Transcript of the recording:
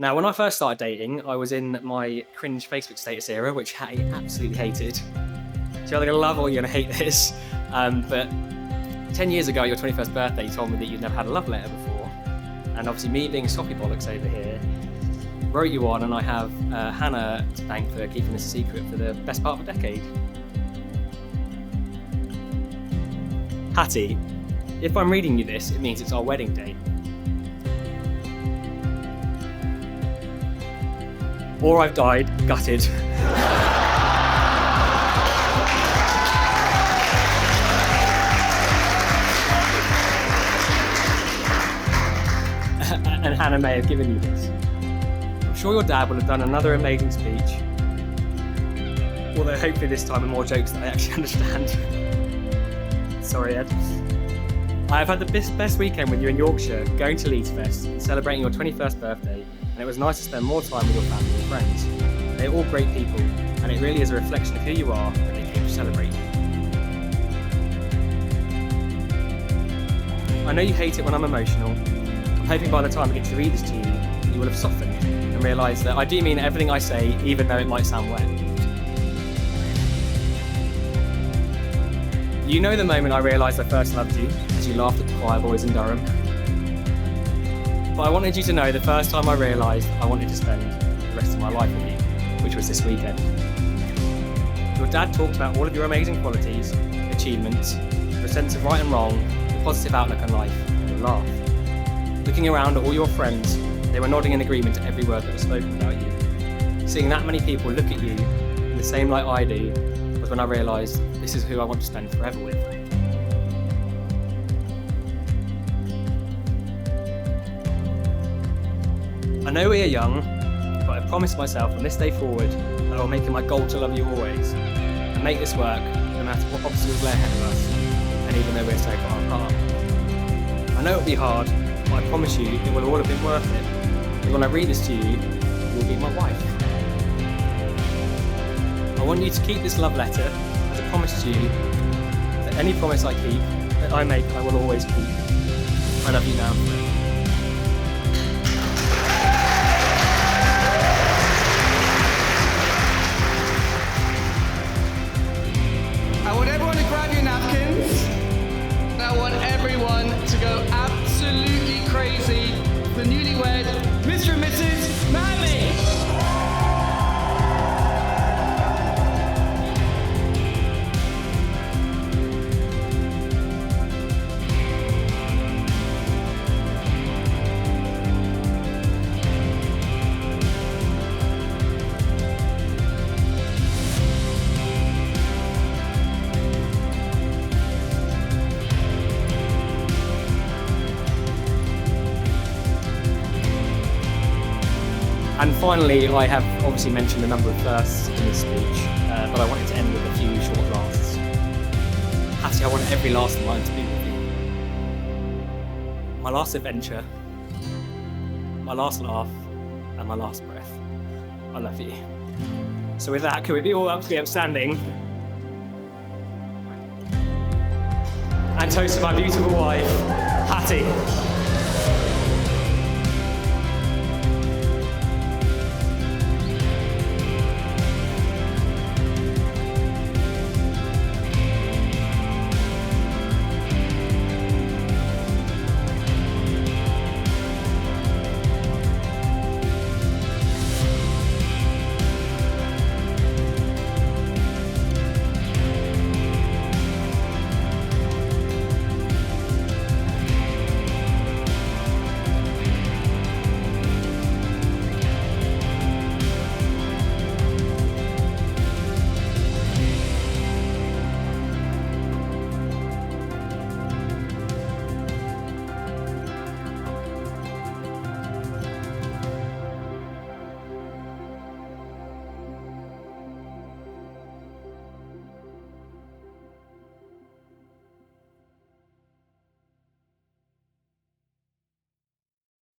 Now, when I first started dating, I was in my cringe Facebook status era, which Hattie absolutely hated. She's either going to love or you're going to hate this. But 10 years ago, your 21st birthday, you told me that you'd never had a love letter before. And obviously me being soppy bollocks over here, wrote you on, and I have Hannah to thank for keeping this a secret for the best part of a decade. Hattie, if I'm reading you this, it means it's our wedding day. Or I've died, gutted. And Hannah may have given you this. I'm sure your dad will have done another amazing speech. Although hopefully this time with more jokes that I actually understand. Sorry, Ed. I have had the best weekend with you in Yorkshire, going to Leeds Fest and celebrating your 21st birthday, and it was nice to spend more time with your family and friends. They're all great people, and it really is a reflection of who you are that they came to celebrate you. I know you hate it when I'm emotional. I'm hoping by the time I get to read this to you, you will have softened and realised that I do mean everything I say, even though it might sound wet. You know the moment I realised I first loved you, as you laughed at the choir boys in Durham. But I wanted you to know the first time I realised I wanted to spend the rest of my life with you, which was this weekend. Your dad talked about all of your amazing qualities, achievements, your sense of right and wrong, your positive outlook on life, and your laugh. Looking around at all your friends, they were nodding in agreement to every word that was spoken about you. Seeing that many people look at you in the same light I do was when I realised this is who I want to spend forever with. I know we are young, but I promised myself from this day forward that I will make it my goal to love you always and make this work no matter what obstacles lay ahead of us, and even though we're so far apart. I know it'll be hard, but I promise you it will all have been worth it, because when I read this to you, you will be my wife. I want you to keep this love letter as a promise to you that any promise I keep, that I make, I will always keep. I love you now. I want everyone to grab your napkins. And I want everyone to go absolutely crazy. The newlywed Mr. and Mrs. Mammy. And finally, I have obviously mentioned a number of firsts in this speech, but I wanted to end with a few short lasts. Hattie, I want every last of mine to be with you. My last adventure, my last laugh, and my last breath. I love you. So with that, can we be all up to be upstanding? And toast to my beautiful wife, Hattie.